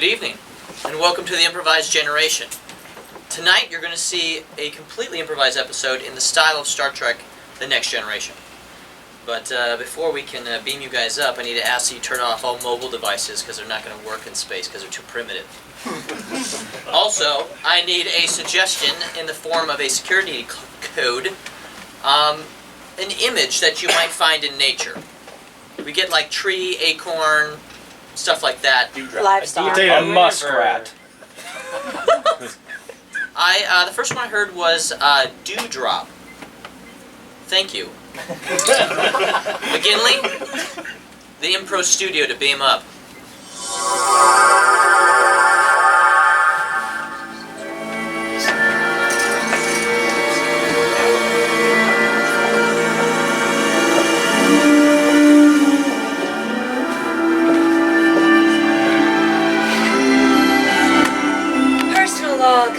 Good evening, and welcome to the Improvised Generation. Tonight you're going to see a completely improvised episode in the style of Star Trek: The Next Generation. But before we can beam you guys up, I need to ask that you turn off all mobile devices because they're not going to work in space because they're too primitive. Also, I need a suggestion in the form of a security code, an image that you might find in nature. We get like tree, acorn, stuff like that. Livestock. A muskrat. The first one I heard was dewdrop. Thank you. McGinley, the Impro Studio to beam up. Personal log.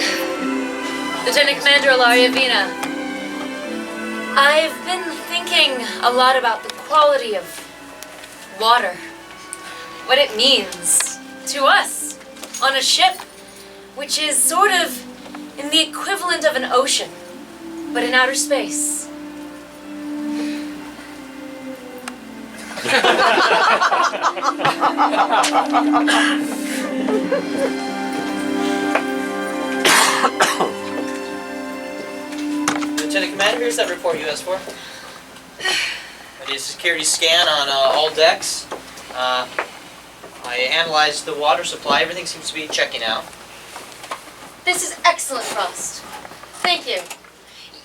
Lieutenant Commander Ilaria Veena. I've been thinking a lot about the quality of water. What it means to us on a ship, which is sort of in the equivalent of an ocean, but in outer space. Lieutenant Commander, here's that report you asked for. I did a security scan on all decks. I analyzed the water supply. Everything seems to be checking out. This is excellent, Frost. Thank you.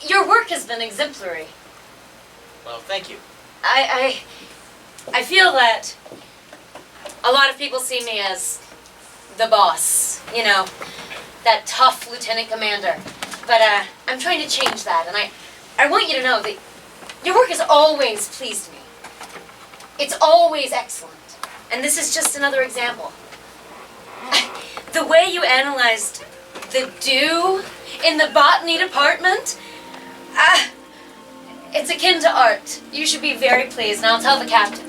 Your work has been exemplary. Well, thank you. I feel that a lot of people see me as the boss, you know, that tough lieutenant commander. But I'm trying to change that, and I want you to know that your work has always pleased me. It's always excellent. And this is just another example. The way you analyzed the dew in the botany department, it's akin to art. You should be very pleased, and I'll tell the captain.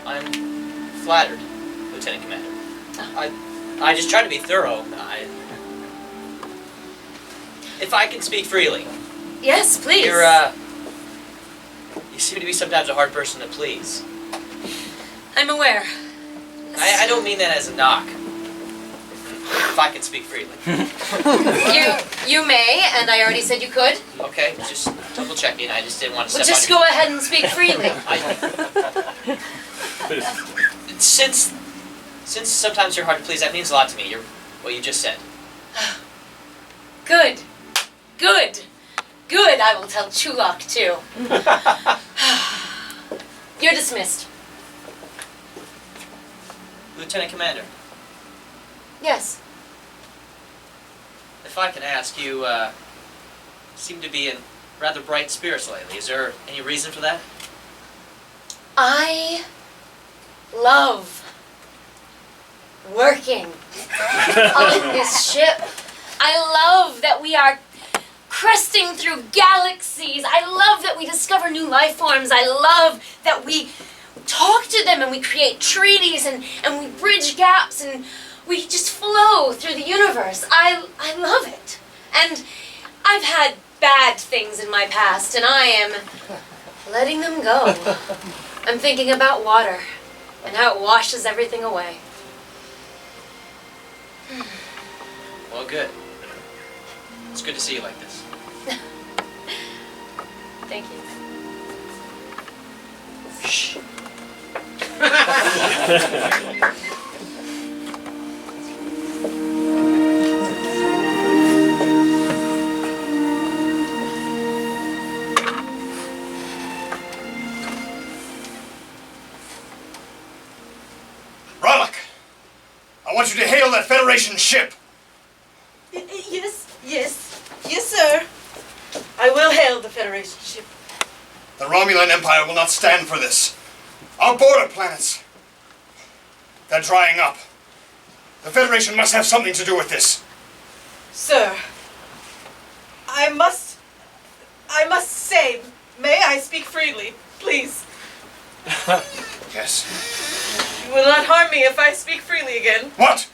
I'm flattered, Lieutenant Commander. I just try to be thorough. If I can speak freely. Yes, please. You seem to be sometimes a hard person to please. I'm aware. I don't mean that as a knock. If I can speak freely. You may, and I already said you could. Okay, just double checking. I just didn't want to Well, step just on go ahead and speak freely. Since sometimes you're hard to please, that means a lot to me. What you just said. Good. Good. Good, I will tell Chu'lak too. You're dismissed. Lieutenant Commander, Yes. if I can ask, you seem to be in rather bright spirits lately. Is there any reason for that? I love working on this ship. I love that we are cresting through galaxies. I love that we discover new life forms. I love that we talk to them and we create treaties and we bridge gaps and we just flow through the universe. I love it. And I've had bad things in my past and I am letting them go. I'm thinking about water and how it washes everything away. Well, good. It's good to see you like this. Thank you. Shh. Rollick, I want you to hail that Federation ship. Yes, sir. I will hail the Federation ship. The Romulan Empire will not stand for this. Our border planets, they're drying up. The Federation must have something to do with this. Sir, I must say, may I speak freely, please? Yes. You will not harm me if I speak freely again. What?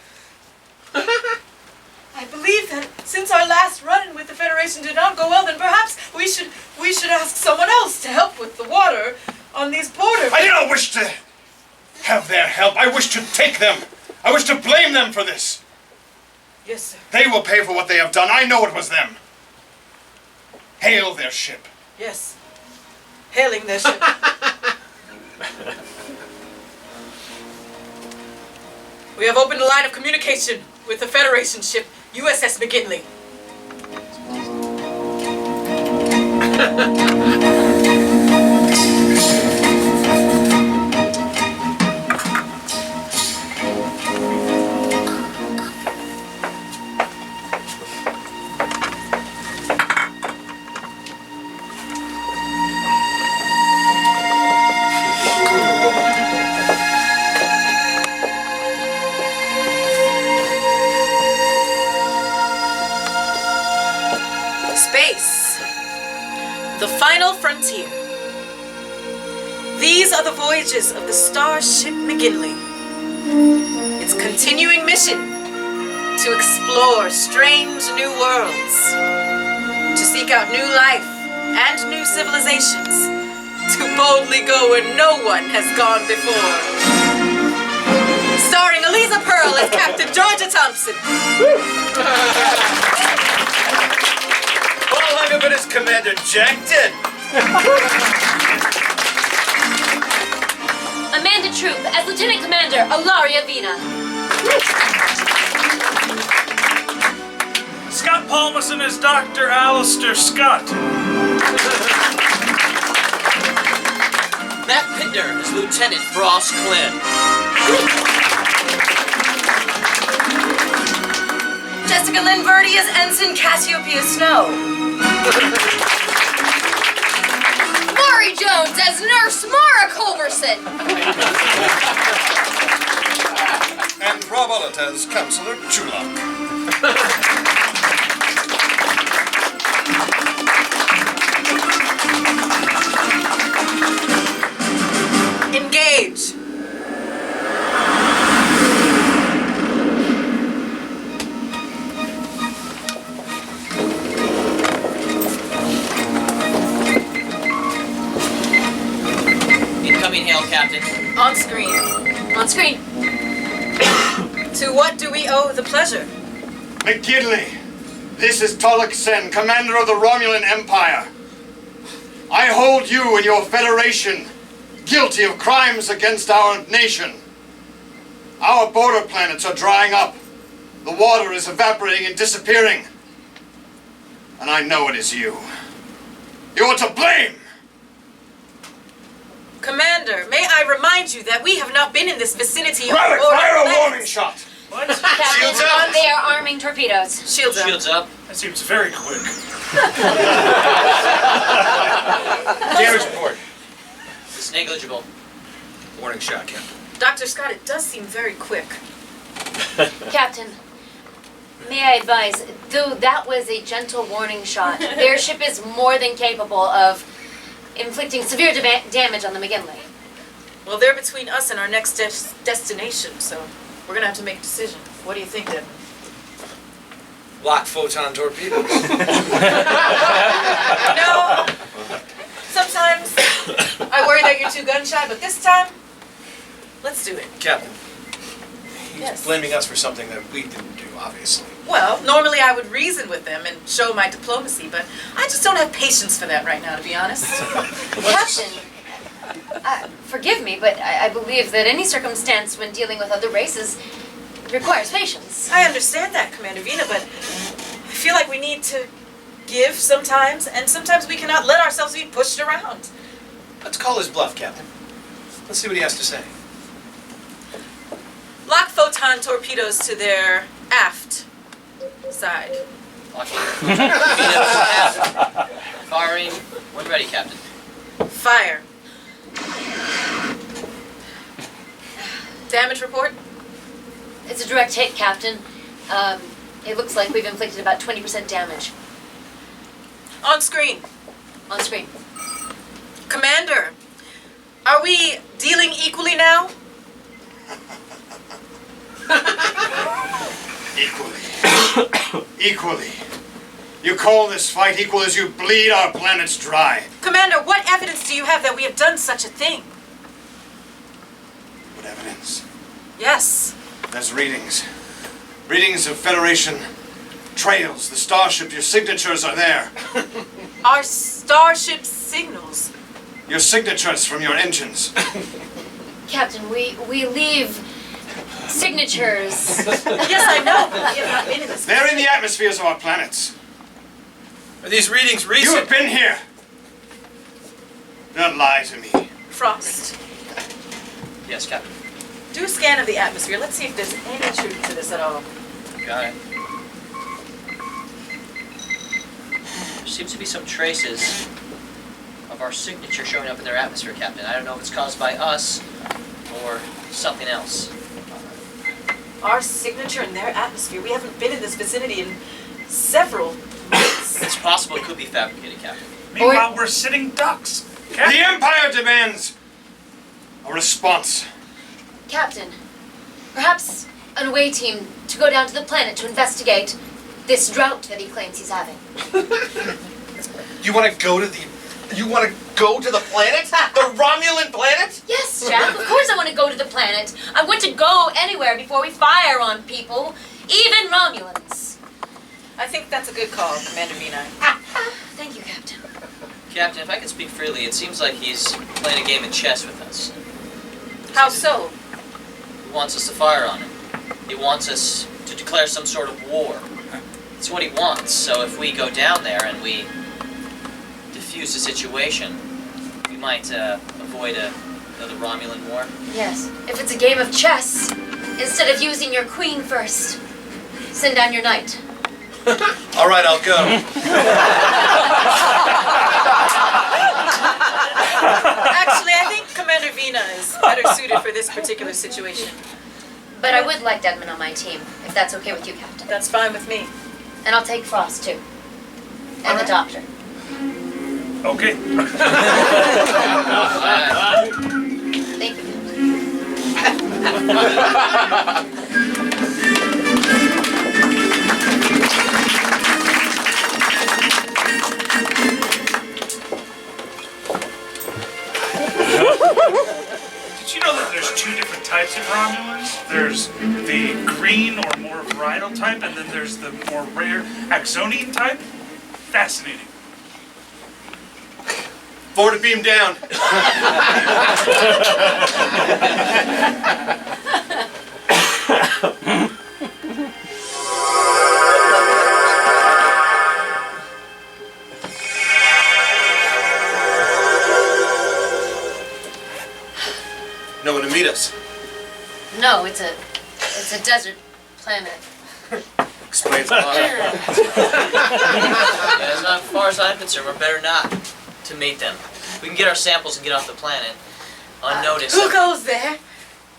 I believe that since our last run with the Federation did not go well, then perhaps we should ask someone else to help with the water on these borders. I do not wish to have their help. I wish to take them. I wish to blame them for this. Yes, sir. They will pay for what they have done. I know it was them. Hail their ship. Yes. Hailing their ship. We have opened a line of communication with the Federation ship, USS McGinley. Space. The final frontier. These are the voyages of the starship McGinley. Its continuing mission to explore strange new worlds, to seek out new life and new civilizations, to boldly go where no one has gone before. Starring Eliza Pearl as Captain Georgia Thompson. All I'm of it is Commander Jackton. Amanda Troop as Lieutenant Commander Ilaria Veena. Scott Palmason as Dr. Alistair Scott. Matt Pittner as Lieutenant Frost Klin. Jessica Lynn Verdi as Ensign Cassiopeia Snow. Maury Jones as Nurse Mara Culberson. And Rob Ollett as Councillor Chu'lak. Engage. Incoming hail, Captain. On screen. On screen. To what do we owe the pleasure? McGinley, this is Chu'lak Sen, commander of the Romulan Empire. I hold you and your Federation guilty of crimes against our nation. Our border planets are drying up. The water is evaporating and disappearing. And I know it is you. You're to blame! Commander, may I remind you that we have not been in this vicinity Braddock, or fire a warning shot! What? Captain, Shields up. they are arming torpedoes. Shields up. Shields up. That seems very quick. Damage report. It's negligible. Warning shot, Captain. Dr. Scott, it does seem very quick. Captain, may I advise, though that was a gentle warning shot, their ship is more than capable of inflicting severe damage on the McGinley. Well, they're between us and our next destination, so we're gonna have to make a decision. What do you think, Deadman? Lock photon torpedoes. No. Sometimes I worry that you're too gun shy, but this time, let's do it. Captain, he's Yes. blaming us for something that we didn't do, obviously. Well, normally I would reason with them and show my diplomacy, but I just don't have patience for that right now, to be honest. Captain, forgive me, but I believe that any circumstance when dealing with other races requires patience. I understand that, Commander Veena, but I feel like we need to give sometimes, and sometimes we cannot let ourselves be pushed around. Let's call his bluff, Captain. Let's see what he has to say. Lock photon torpedoes to their aft side. Firing. When ready, Captain. Fire. Damage report? It's a direct hit, Captain. It looks like we've inflicted about 20% damage. On screen. On screen. Commander, are we dealing equally now? Equally. You call this fight equal as you bleed our planets dry. Commander, what evidence do you have that we have done such a thing? What evidence? Yes. There's readings. Readings of Federation trails, the starship, your signatures are there. Our starship signals. Your signatures from your engines. Captain, we leave signatures. Yes, I know, but we have not been in this. They're in the atmospheres of our planets. Are these readings You recent? have been here. Don't lie to me. Frost, Yes, Captain. do a scan of the atmosphere. Let's see if there's any truth to this at all. Got it. There seems to be some traces of our signature showing up in their atmosphere, Captain. I don't know if it's caused by us or something else. Our signature in their atmosphere. We haven't been in this vicinity in several months. It's possible it could be fabricated, Captain. Meanwhile, we're sitting ducks. The Empire demands a response. Captain, perhaps an away team to go down to the planet to investigate this drought that he claims he's having. You want to go to the planet? The Romulan planet? Yes, Jack, of course I want to go to the planet. I want to go anywhere before we fire on people, even Romulans. I think that's a good call, Commander Veena. Thank you, Captain. Captain, if I can speak freely, it seems like he's playing a game of chess with us. How so? He wants us to fire on him. He wants us to declare some sort of war. It's what he wants, so if we go down there and we defuse the situation, we might avoid another Romulan war. Yes, if it's a game of chess, instead of using your queen first, send down your knight. All right, I'll go. Actually, I think Commander Veena is better suited for this particular situation. But I would like Deadman on my team, if that's okay with you, Captain. That's fine with me. And I'll take Frost, too. And the doctor. Okay. Thank you. Did you know that there's two different types of Romulans? There's the green or more varietal type, and then there's the more rare Axonian type? Fascinating. Forward to beam down. No one to meet us. No, it's a desert planet. Explains a lot. Yeah, as far as I'm concerned, we're better not to meet them. We can get our samples and get off the planet unnoticed. Who goes there?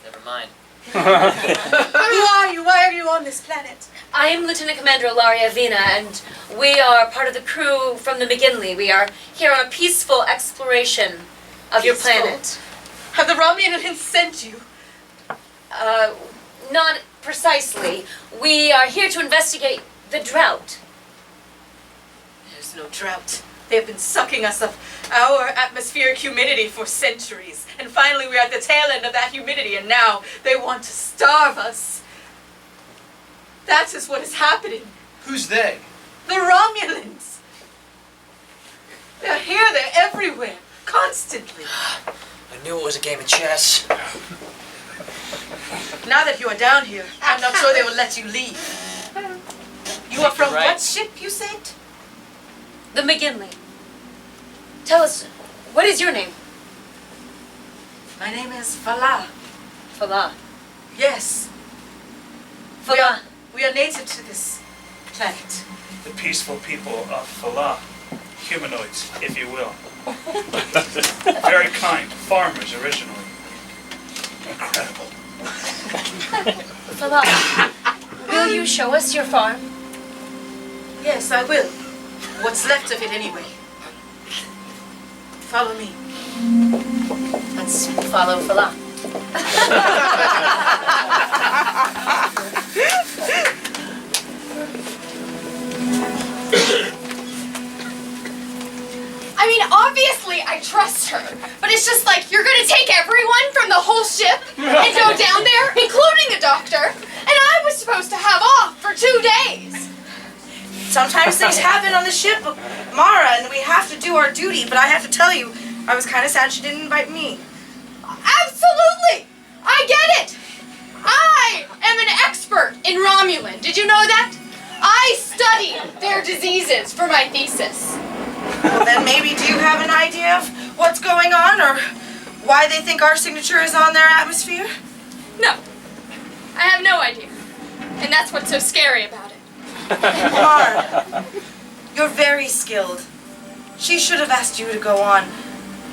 Never mind. Who are you? Why are you on this planet? I am Lieutenant Commander Ilaria Veena, and we are part of the crew from the McGinley. We are here on a peaceful exploration of your Peaceful? planet. Have the Romulans sent you? Not precisely. We are here to investigate the drought. There's no drought. They have been sucking us of our atmospheric humidity for centuries. And finally we're at the tail end of that humidity, and now they want to starve us. That is what is happening. Who's they? The Romulans! They're here, they're everywhere, constantly. I knew it was a game of chess. Now that you are down here, I'm not sure they will let you leave. You are from Right. what ship, you said? The McGinley. Tell us, what is your name? My name is Fala. Fala. Yes, Fala. we are native to this planet. The peaceful people of Fala. Humanoids, if you will. Very kind. Farmers originally. Incredible. Fala. Will you show us your farm? Yes, I will. What's left of it anyway. Follow me. Let's follow Fala. I mean, obviously I trust her, but it's just like you're gonna take everyone from the whole ship and go down there, including the doctor, and I was supposed to have off for 2 days. Sometimes things happen on the ship, Mara, and we have to do our duty, but I have to tell you, I was kind of sad she didn't invite me. Absolutely! I get it! I am an expert in Romulan. Did you know that? I studied their diseases for my thesis. Well, then maybe do you have an idea of what's going on, or why they think our signature is on their atmosphere? No. I have no idea. And that's what's so scary about it. Mara, you're very skilled. She should have asked you to go on,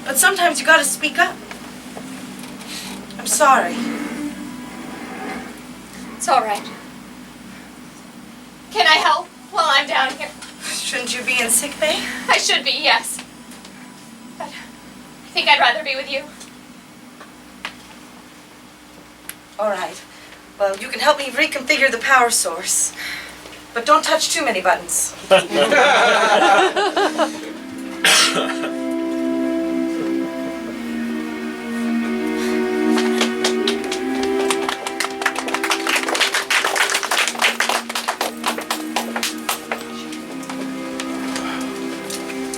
but sometimes you gotta speak up. I'm sorry. It's all right. Can I help while I'm down here? Shouldn't you be in sick bay? I should be, yes. But I think I'd rather be with you. All right. Well, you can help me reconfigure the power source. But don't touch too many buttons.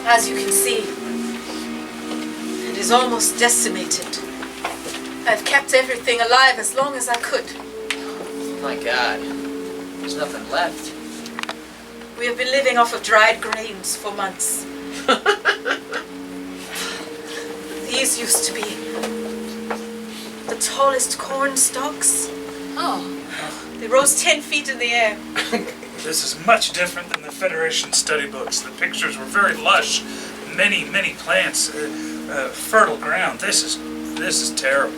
As you can see, it is almost decimated. I've kept everything alive as long as I could. Oh my God. There's nothing left. We have been living off of dried grains for months. These used to be the tallest corn stalks. Oh. They rose 10 feet in the air. This is much different than the Federation study books. The pictures were very lush. Many, many plants, fertile ground. This is terrible.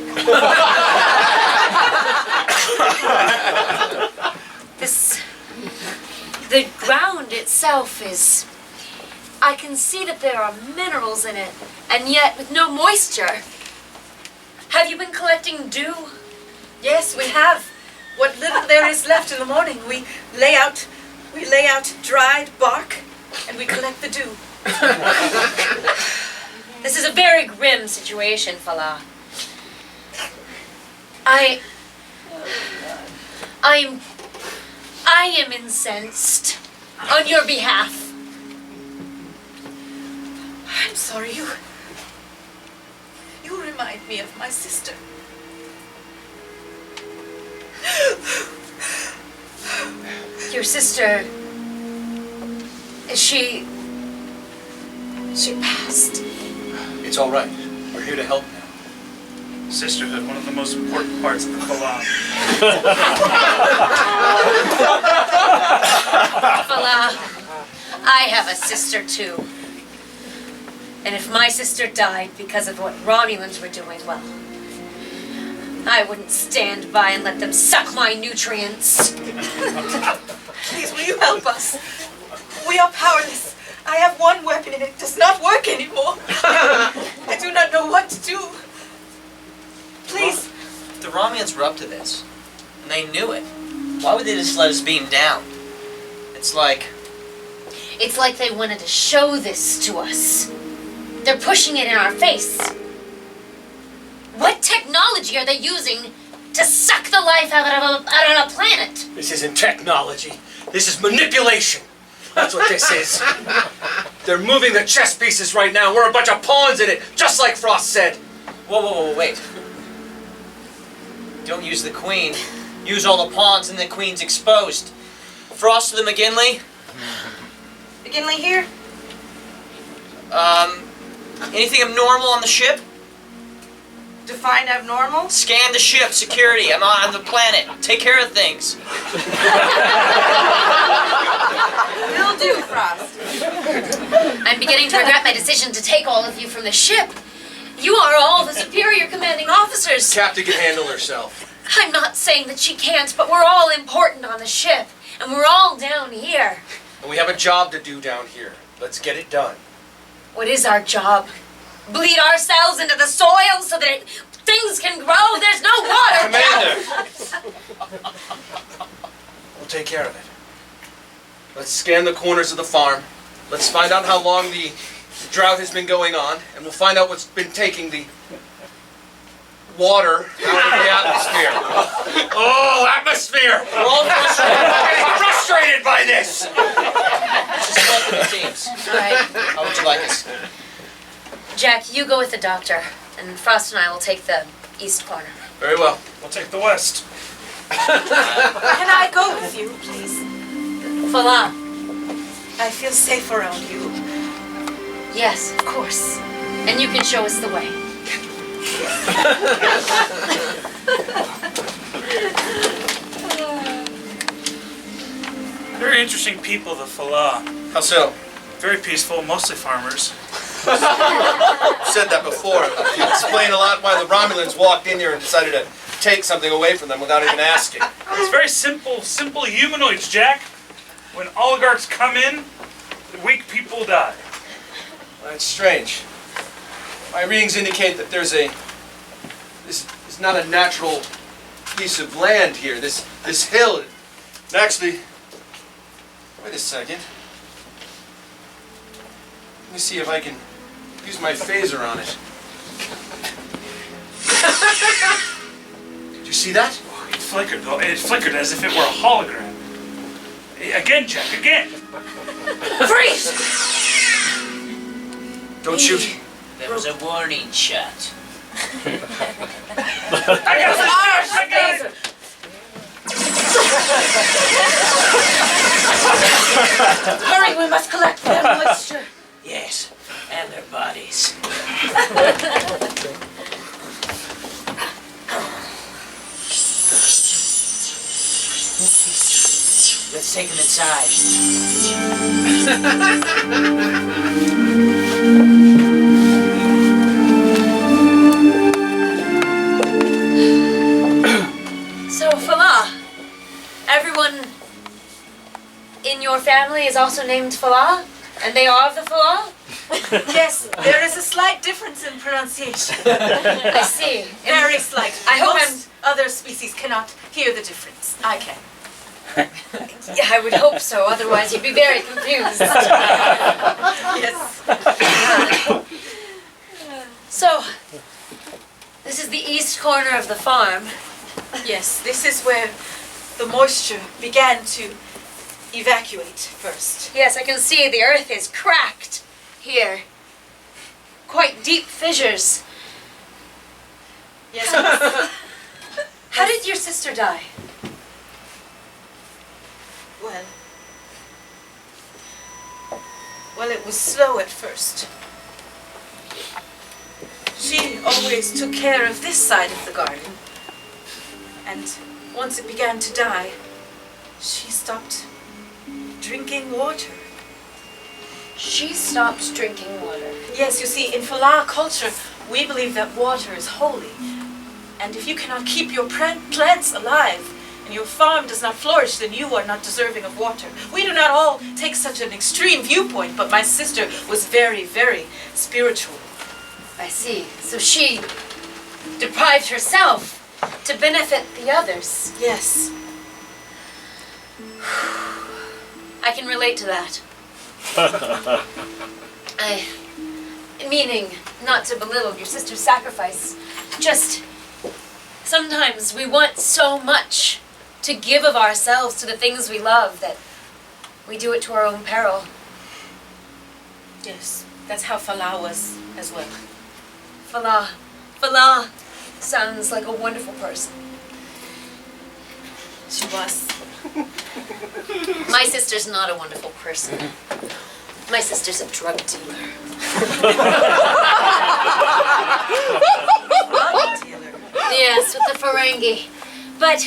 The ground itself is... I can see that there are minerals in it, and yet with no moisture. Have you been collecting dew? Yes, we have. What little there is left in the morning, we lay out dried bark, and we collect the dew. This is a very grim situation, Fala. I am incensed on your behalf. I'm sorry, you remind me of my sister. Your sister, she passed. It's all right. We're here to help now. Sisterhood, one of the most important parts of the Phalan. Fala, I have a sister too. And if my sister died because of what Romulans were doing, well, I wouldn't stand by and let them suck my nutrients. Please, will you help us? We are powerless. I have one weapon and it does not work anymore. I do not know what to do. Please. Well, if the Romulans were up to this, and they knew it, why would they just let us beam down? It's like they wanted to show this to us. They're pushing it in our face. What technology are they using to suck the life out of a planet? This isn't technology. This is manipulation. That's what this is. They're moving the chess pieces right now. We're a bunch of pawns in it, just like Frost said. whoa, wait. Don't use the queen. Use all the pawns and the queen's exposed. Frost to the McGinley. McGinley here? Anything abnormal on the ship? Define abnormal? Scan the ship, security. I'm on the planet. Take care of things. Will do, Frost. I'm beginning to regret my decision to take all of you from the ship. You are all the superior commanding officers. Captain can handle herself. I'm not saying that she can't, but we're all important on the ship. And we're all down here. And we have a job to do down here. Let's get it done. What is our job? Bleed ourselves into the soil so that things can grow. There's no water. Commander! We'll take care of it. Let's scan the corners of the farm. Let's find out how long the drought has been going on, and we'll find out what's been taking the water out of the atmosphere. Oh, atmosphere! We're all frustrated. We're getting frustrated by this! Let's just split into teams. All right. How would you like us? Jack, you go with the doctor, and Frost and I will take the east corner. Very well. We'll take the west. Can I go with you, please? Fala. I feel safe around you. Yes, of course. And you can show us the way. Very interesting people, the Fala. How so? Very peaceful, mostly farmers. I've said that before. You explain a lot why the Romulans walked in here and decided to take something away from them without even asking. It's very simple humanoids, Jack. When oligarchs come in, the weak people die. That's strange. My readings indicate that there's this is not a natural piece of land here. This hill. And actually, wait a second. Let me see if I can use my phaser on it. Did you see that? It flickered though. It flickered as if it were a hologram. Again, Jack, again. Freeze! Don't shoot. That was a warning shot. I got it! Hurry, we must collect their moisture. Yes, and their bodies. Let's take them inside. So, Fala, everyone in your family is also named Fala? And they are of the Fala? Yes, there is a slight difference in pronunciation. I see. Very slight. I hope Most other species cannot hear the difference. I can. Yeah, I would hope so, otherwise you'd be very confused. Yes. So, this is the east corner of the farm. Yes, this is where the moisture began to evacuate first. Yes, I can see the earth is cracked here. Quite deep fissures. Yes. How did your sister die? Well, it was slow at first. She always took care of this side of the garden. And once it began to die, she stopped drinking water. She stopped drinking water. Yes, you see, in Fala culture, we believe that water is holy. And if you cannot keep your plants alive, and your farm does not flourish, then you are not deserving of water. We do not all take such an extreme viewpoint, but my sister was very, very spiritual. I see. So she deprived herself to benefit the others. Yes. I can relate to that. Meaning not to belittle your sister's sacrifice, just sometimes we want so much to give of ourselves to the things we love that we do it to our own peril. Yes, that's how Fala was as well. Fala sounds like a wonderful person. She was. My sister's not a wonderful person. My sister's a drug dealer. Drug dealer. Yes, with the Ferengi. But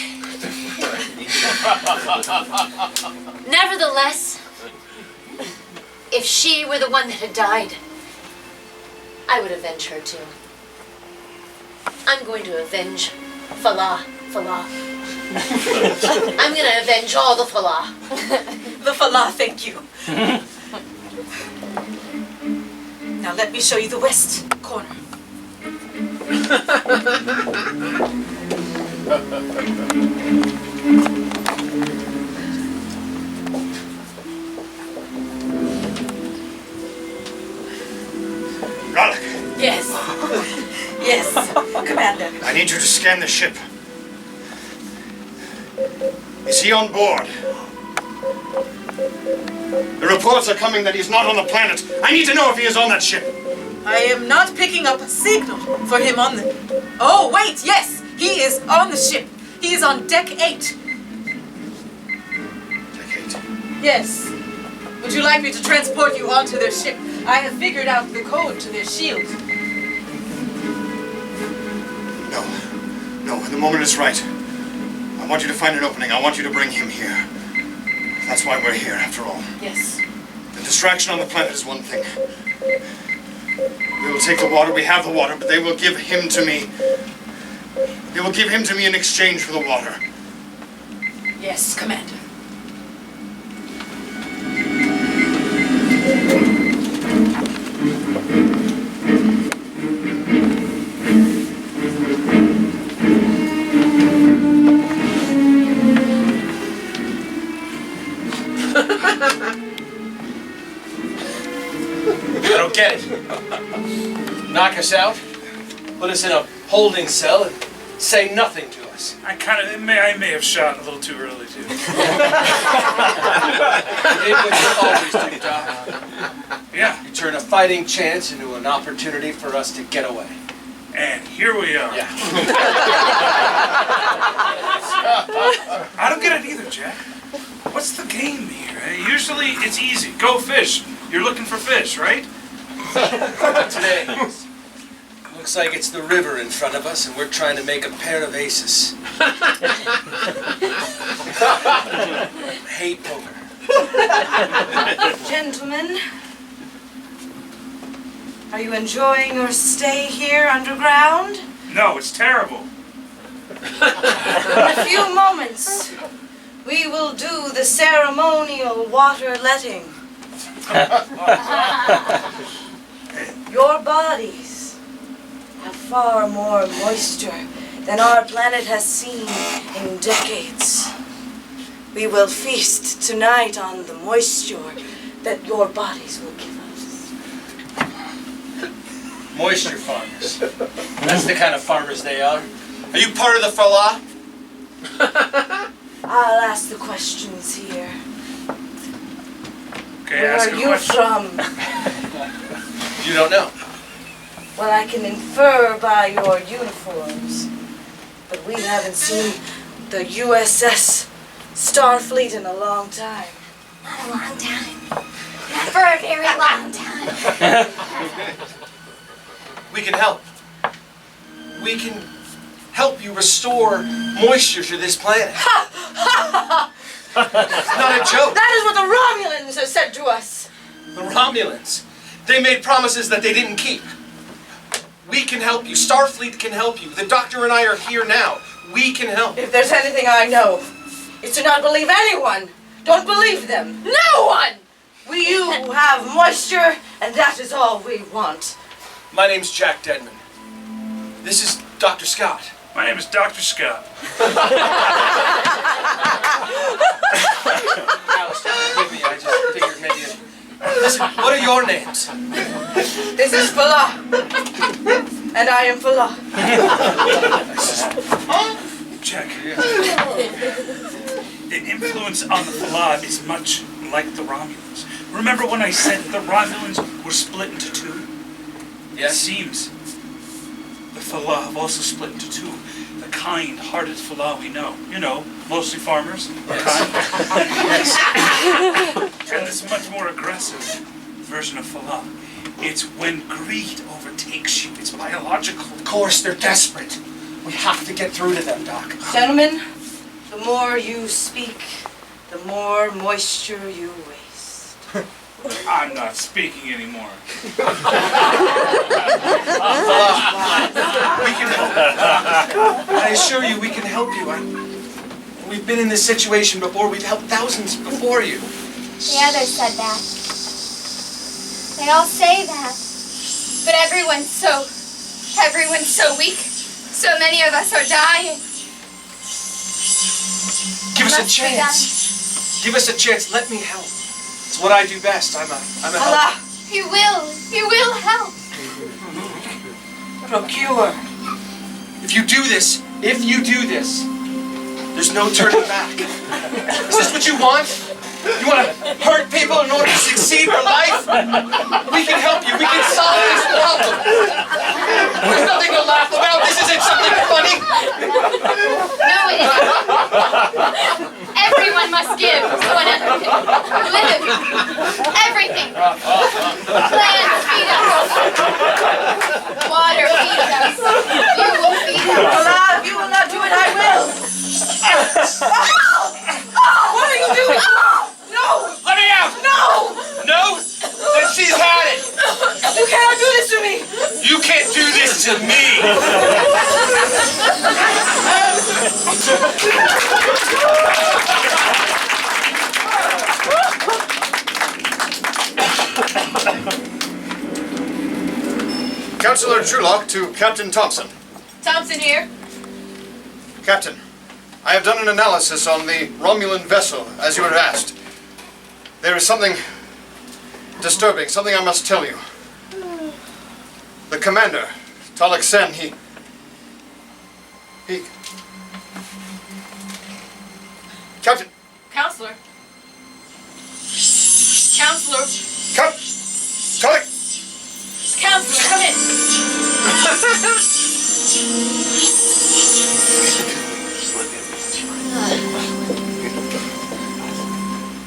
nevertheless, if she were the one that had died, I would avenge her too. I'm going to avenge Fala. I'm going to avenge all the Fala. The Fala, thank you. Now let me show you the west corner. Chu'lak, Yes. Yes, Commander. I need you to scan the ship. Is he on board? The reports are coming that he's not on the planet. I need to know if he is on that ship. I am not picking up a signal for him on the... Oh, wait, yes! He is on the ship. He is on deck 8. Deck 8. Yes. Would you like me to transport you onto their ship? I have figured out the code to their shield. No. No, the moment is right. I want you to find an opening. I want you to bring him here. That's why we're here, after all. Yes. The distraction on the planet is one thing. We will take the water. We have the water, but they will give him to me. They will give him to me in exchange for the water. Yes, Commander. I don't get it. Knock us out, put us in a holding cell, and say nothing to us. I may have shot a little too early too. You did what you always do, Doc. Yeah, You turn a fighting chance into an opportunity for us to get away. and here we are. Yeah. I don't get it either, Jack. What's the game here? Usually it's easy. Go fish. You're looking for fish, right? Today, looks like it's the river in front of us, and we're trying to make a pair of aces. Hate poker. Gentlemen, are you enjoying your stay here underground? No, it's terrible. In a few moments, we will do the ceremonial water letting. Your bodies have far more moisture than our planet has seen in decades. We will feast tonight on the moisture that your bodies will give us. Moisture farmers. That's the kind of farmers they are. Are you part of the Falah? I'll ask the questions here. Okay, Where ask are a you question. from? You don't know. Well, I can infer by your uniforms, but we haven't seen the USS Starfleet in a long time. Not a long time. Not for a very long time. We can help. We can help you restore moisture to this planet. It's not a joke. That is what the Romulans have said to us. The Romulans. They made promises that they didn't keep. We can help you. Starfleet can help you. The Doctor and I are here now. We can help. If there's anything I know, it's to not believe anyone. Don't believe them. No one! You have moisture, and that is all we want. My name's Jack Deadman. This is Dr. Scott. My name is Dr. Scott. Alistair, forgive me. I just figured maybe... Listen, what are your names? This is Falah. And I am Falah. Jack. The influence on the Falah is much like the Romulans. Remember when I said the Romulans were split into two? It Yes? seems the Falah have also split into two. The kind-hearted Falah we know. You know, mostly farmers. Kind. Yes. And this much more aggressive version of Falah. It's when greed overtakes you. It's biological. Of course, they're desperate. We have to get through to them, Doc. Gentlemen, the more you speak, the more moisture you waste. I'm not speaking anymore. We can help. I assure you, we can help you. We've been in this situation before. We've helped thousands before you. The others said that. They all say that. But everyone's so Everyone's so weak. So many of us are dying. Give us a Must be chance. Give us a chance. Let me help. It's what I do best. I'm a helper. Allah, You will help. procure. If you do this, there's no turning back. Is this what you want? You want to hurt people in order to succeed in life? We can help you. We can solve this problem. There's nothing to laugh about. This isn't something funny. No, it isn't. Everyone must give so another can live. Everything. Plants feed us. Water feeds us. You will feed us. Allah, if you will not do it, I will. What are you doing? No! Let me out! No! No? Then she's had it. You cannot do this to me! You can't do this to me. Counselor Chu'lak to Captain Thompson. Thompson here. Captain, I have done an analysis on the Romulan vessel, as you had asked. There is something disturbing, something I must tell you. The commander, Tu'lak Sen, he... Captain! Counselor. Counselor. Tu'lak! Counselor, come in.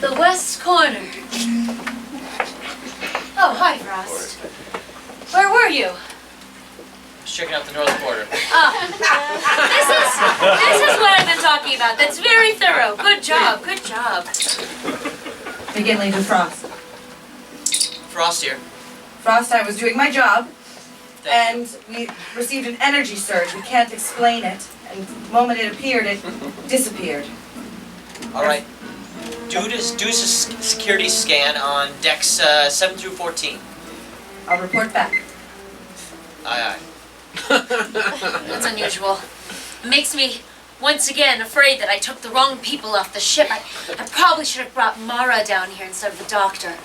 The west corner. Oh, hi, Frost. Where were you? Just checking out the north border. Oh, this is what I've been talking about. That's very thorough. Good job, good job. McGinley to Frost. Frost here. Frost, I was doing my job, Thank and we received an energy surge. We can't explain it, and the moment it appeared, it disappeared. All right. Do a security scan on decks 7 through 14. I'll report back. Aye, aye. That's unusual. It makes me, once again, afraid that I took the wrong people off the ship. I probably should have brought Mara down here instead of the doctor.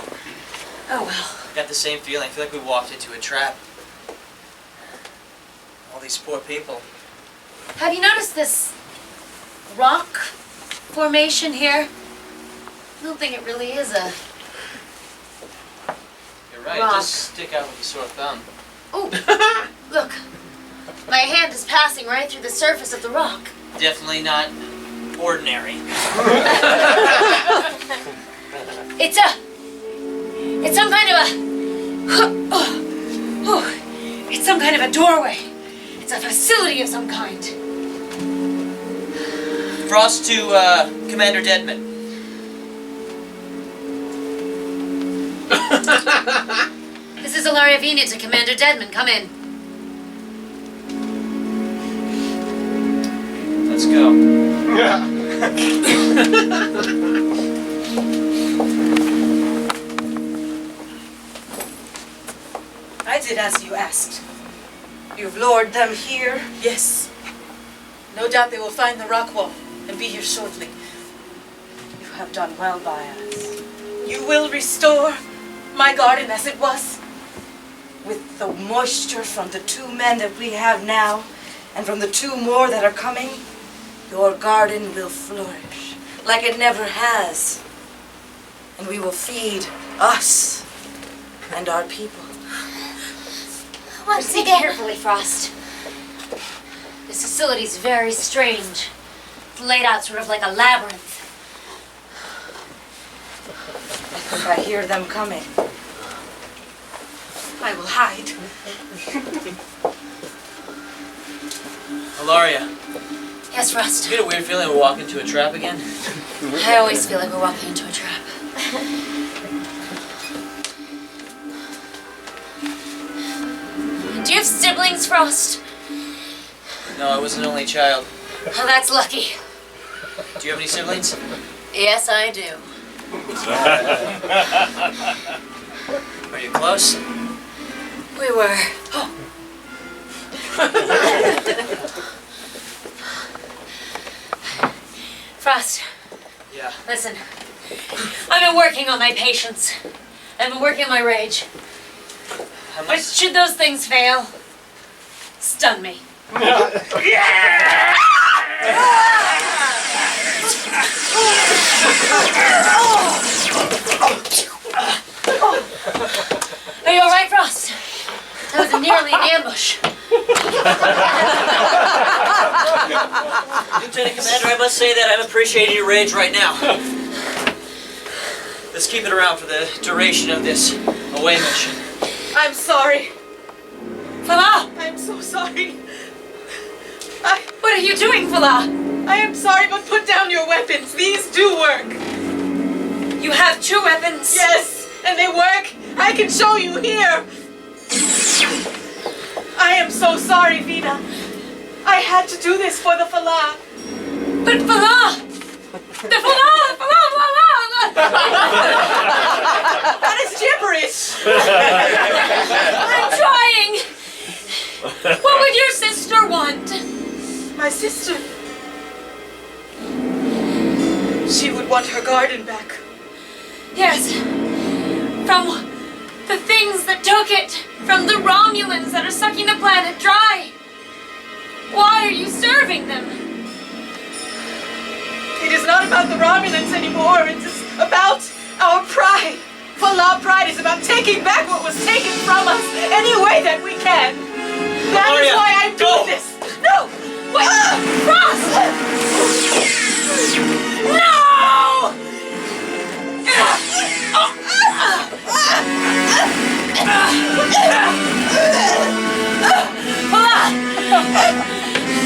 Oh well. Got the same feeling. I feel like we walked into a trap. All these poor people. Have you noticed this rock formation here? I don't think it really is a... You're right. Rock. Just stick out with a sore thumb. Oh, look. My hand is passing right through the surface of the rock. Definitely not ordinary. It's some kind of a... It's some kind of a doorway. It's a facility of some kind. Frost to Commander Deadman. This is Veena to Commander Deadman. Come in. Let's go. I did as you asked. You've lured them here? Yes. No doubt they will find the rock wall and be here shortly. You have done well by us. You will restore my garden as it was. With the moisture from the 2 men that we have now, and from the 2 more that are coming, your garden will flourish like it never has. And we will feed us and our people. Proceed carefully, Frost. This facility's very strange. It's laid out sort of like a labyrinth. I think I hear them coming. I will hide. Hilaria, Yes, Frost. you get a weird feeling we walk into a trap again? I always feel like we're walking into a trap. Do you have siblings, Frost? No, I was an only child. Oh, that's lucky. Do you have any siblings? Yes, I do. Are you close? We were. Frost, Yeah. listen. I've been working on my patience. I've been working on my rage. I But must. should those things fail, stun me. Are you alright, Frost? That was nearly an ambush. Lieutenant Commander, I must say that I'm appreciating your rage right now. Let's keep it around for the duration of this away mission. I'm sorry. Fala! I'm so sorry. What are you doing, Fala? I am sorry, but put down your weapons. These do work. You have 2 weapons. Yes, and they work. I can show you here. I am so sorry, Veena. I had to do this for the Fala. But Fala! The Fala! That is gibberish. I'm trying! What would your sister want? My sister. She would want her garden back. Yes. From the things that took it. From the Romulans that are sucking the planet dry. Why are you serving them? It is not about the Romulans anymore. It is about our pride. Fala pride is about taking back what was taken from us any way that we can. That is Gloria, why I'm go. doing this. No! Wait! Frost! No!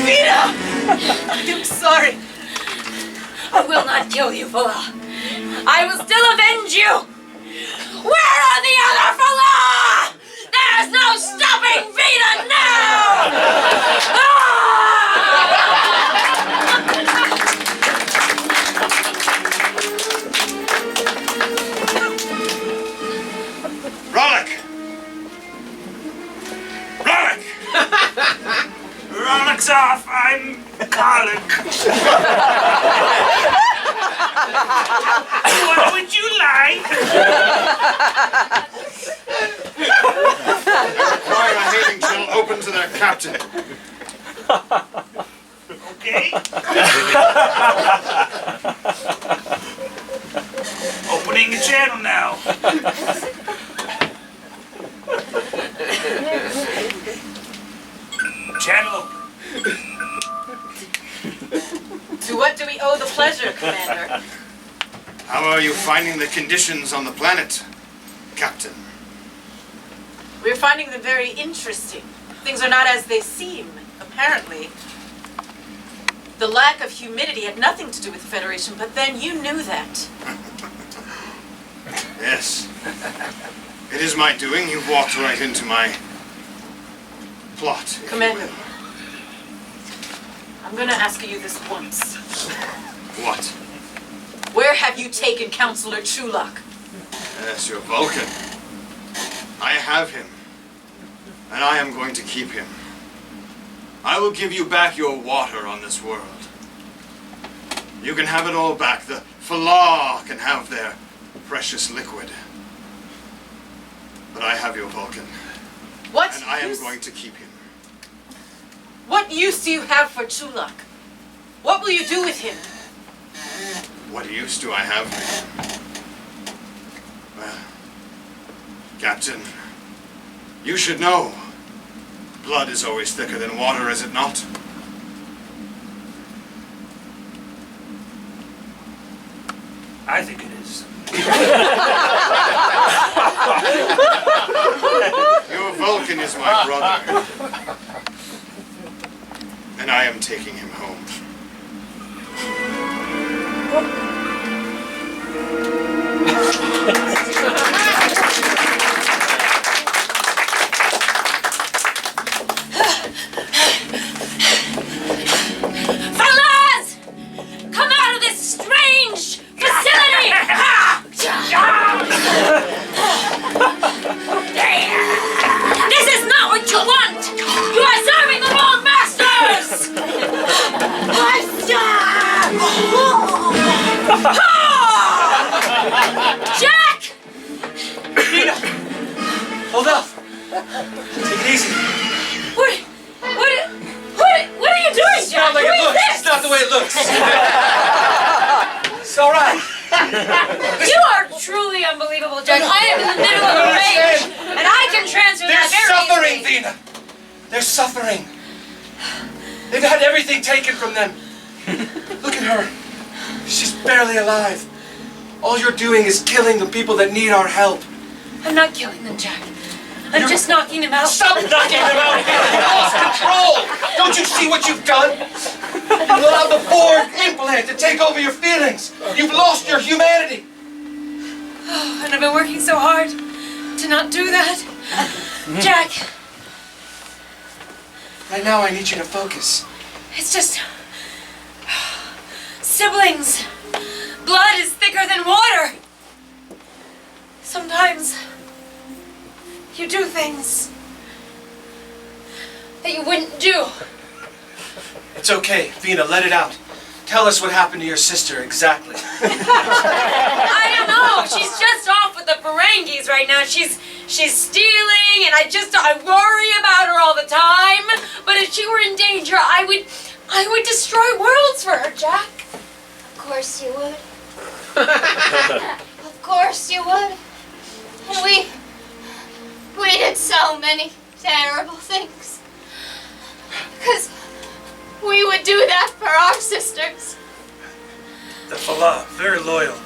Veena! I'm sorry. I will not kill you, Fala. I will still avenge you. Where are the other Fala? There's no stopping Veena now! Rollick! Rollick! Rollick's off. I'm Garlic. What would you like? Require a hailing channel open to their captain. Okay. Opening the channel now. Channel open. To what do we owe the pleasure, Commander? How are you finding the conditions on the planet, Captain? We're finding them very interesting. Things are not as they seem, apparently. The lack of humidity had nothing to do with the Federation, but then you knew that. Yes. It is my doing. You walked right into my plot. if you Commander, will. I'm gonna ask you this once. What? Where have you taken Counselor Chu'lak? Yes, your Vulcan. I have him. And I am going to keep him. I will give you back your water on this world. You can have it all back. The Fala can have their precious liquid. But I have your Vulcan. What And I am use- going to keep him. What use do you have for Chu'lak? What will you do with him? What use do I have for him? Well, Captain, you should know. Blood is always thicker than water, is it not? I think it is. Your Vulcan is my brother. And I am taking him home. Fellas! Come out of this strange facility! This is not what you want! You are serving the Jack! Veena! Hold up! Take it easy. What are you doing, It's Jack? not like What it is looks. this? It's not the way it looks. It's all right. You are truly unbelievable, Jack. I am in the middle of a rage, and I can transfer They're that very suffering, easily. Veena. They're suffering. They've had everything taken from them. Look at her. She's barely alive. All you're doing is killing the people that need our help. I'm not killing them, Jack. I'm just knocking them out. Stop knocking them out! You've lost control! Don't you see what you've done? You allowed the Borg implant to take over your feelings. You've lost your humanity. And I've been working so hard to not do that. Jack, Right now, I need you to focus. it's just... siblings. Blood is thicker than water. Sometimes you do things that you wouldn't do. It's okay, Veena, let it out. Tell us what happened to your sister exactly. I don't know. She's just off with the Ferengis right now. She's stealing, and I worry about her all the time. But if she were in danger, I would destroy worlds for her, Jack. Of course you would. Of course you would. And we did so many terrible things. Because we would do that for our sisters. The Fala, very loyal.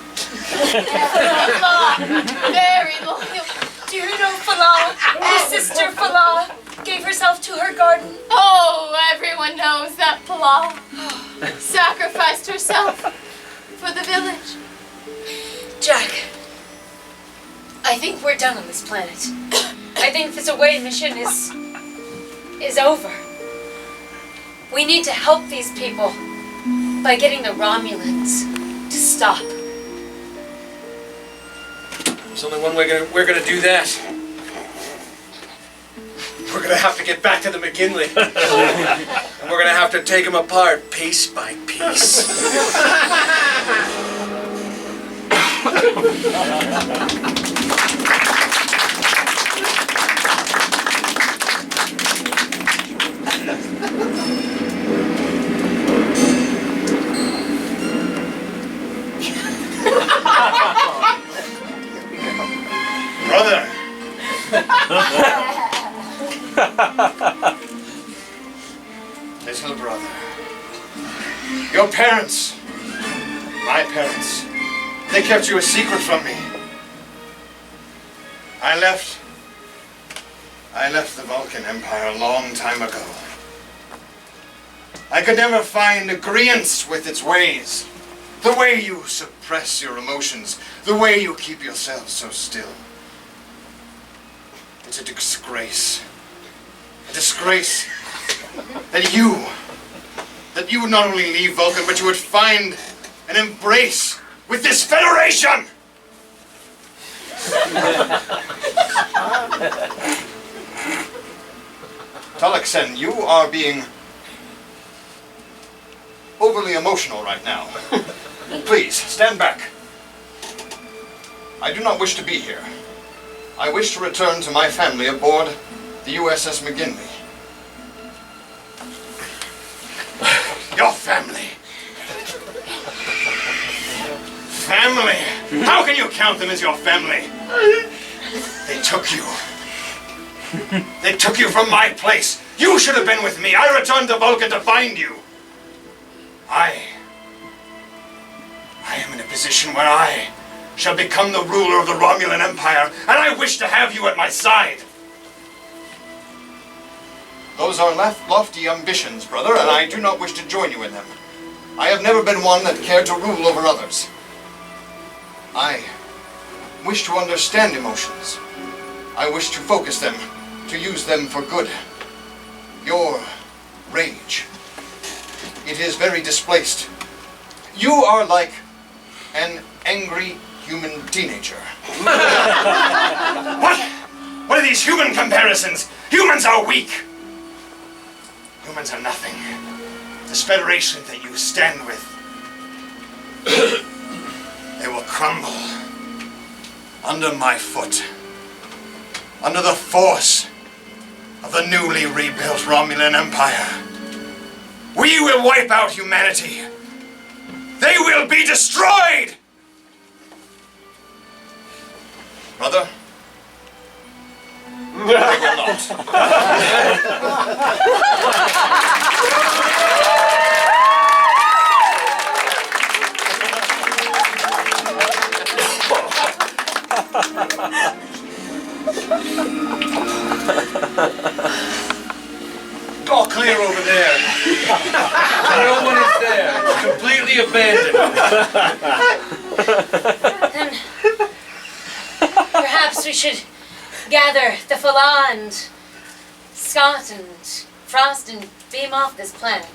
Very loyal. Do you know Fala? Your sister Fala gave herself to her garden. Oh, everyone knows that Palau sacrificed herself for the village. Jack, I think we're done on this planet. I think this away mission is over. We need to help these people by getting the Romulans to stop. There's only one way we're gonna do that. We're gonna have to get back to the McGinley. And we're gonna have to take them apart piece by piece. Brother! Little brother. Your parents, my parents, they kept you a secret from me. I left the Vulcan Empire a long time ago. I could never find agreeance with its ways. The way you suppress your emotions, the way you keep yourselves so still. It's a disgrace. A disgrace that you would not only leave Vulcan, but you would find an embrace with this Federation! Chu'lak, you are being overly emotional right now. Please, stand back. I do not wish to be here. I wish to return to my family aboard the USS McGinley. Your family. Family? How can you count them as your family? They took you. They took you from my place. You should have been with me. I returned to Vulcan to find you. I am in a position where I shall become the ruler of the Romulan Empire, and I wish to have you at my side. Those are lofty ambitions, brother, and I do not wish to join you in them. I have never been one that cared to rule over others. I wish to understand emotions. I wish to focus them, to use them for good. Your rage, it is very displaced. You are like an angry human teenager. What? What are these human comparisons? Humans are weak. Humans are nothing. This Federation that you stand with, they will crumble under my foot, under the force of the newly rebuilt Romulan Empire. We will wipe out humanity. They will be destroyed! Brother? They will All clear over there. No one is there. It's completely abandoned. Then perhaps we should gather the Fala and Scott and Frost and beam off this planet.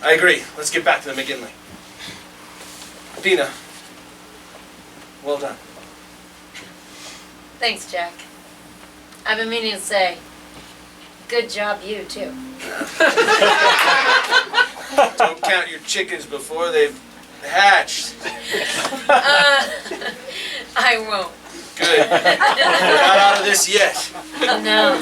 I agree. Let's get back to the McGinley. Veena, well done. Thanks, Jack. I've been meaning to say, good job you too. Don't count your chickens before they've hatched. I won't. Good. We're not out of this yet. No.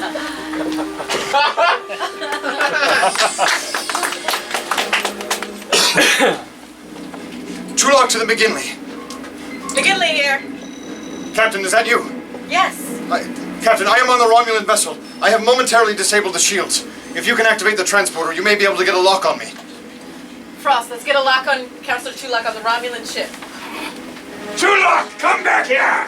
Chu'lak to the McGinley. McGinley here. Captain, is that you? Yes. Captain, I am on the Romulan vessel. I have momentarily disabled the shields. If you can activate the transporter, you may be able to get a lock on me. Frost, let's get a lock on Counselor Chu'lak on the Romulan ship. Chu'lak, come back here!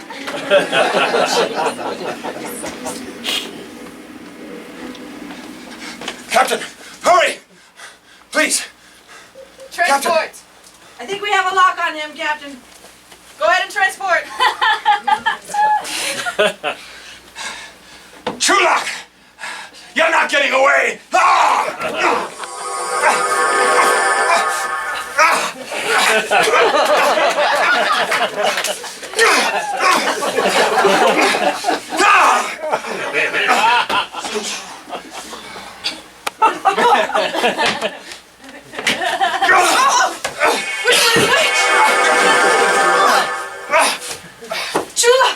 Captain, hurry! Please. Transport. Captain. I think we have a lock on him, Captain. Go ahead and transport. Chu'lak! You're not getting away! Ah!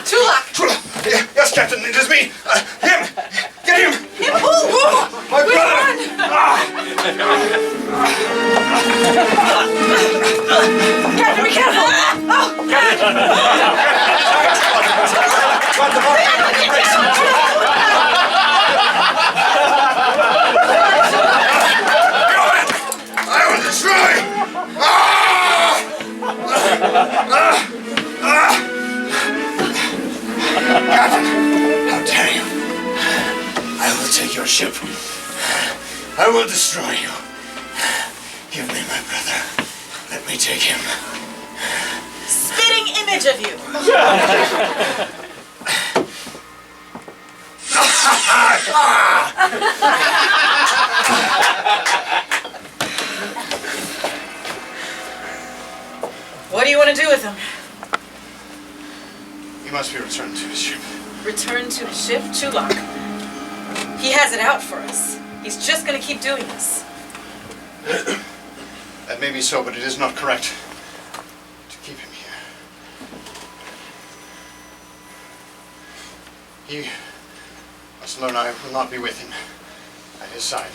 Chu'lak. Yes, Captain, it is me. Him! Get him! Him? Who? My Which brother! one? Captain, be careful! I will destroy! Captain, how dare you? I will take your ship. I will destroy you. Give me my brother. Let me take him. Spitting image of you. What do you want to do with him? He must be returned to his ship. Return to his ship? Chu'lak. He has it out for us. He's just going to keep doing this. That may be so, but it is not correct to keep him here. He must learn I will not be with him at his side.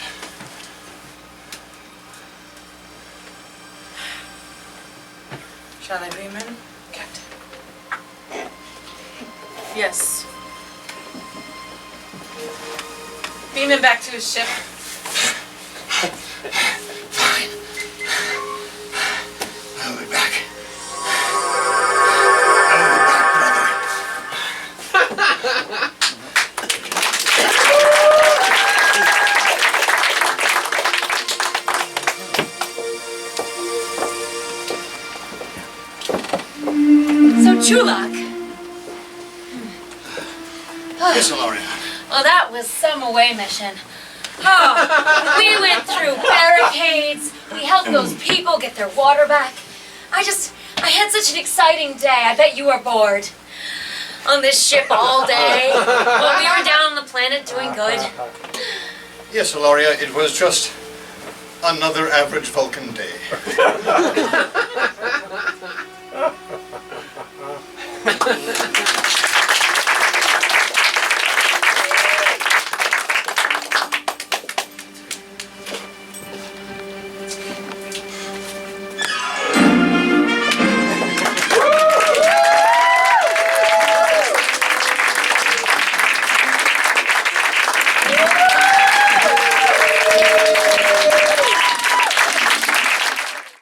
Shall I beam in, Captain? Yes. Beam him back to his ship. Fine. I'll be back. I'll be back, brother. So Chu'lak. Yes, Ilaria. Well, that was some away mission. Oh, we went through barricades. We helped those people get their water back. I had such an exciting day. I bet you were bored on this ship all day while we were down on the planet doing good. Yes, Ilaria, it was just another average Vulcan day.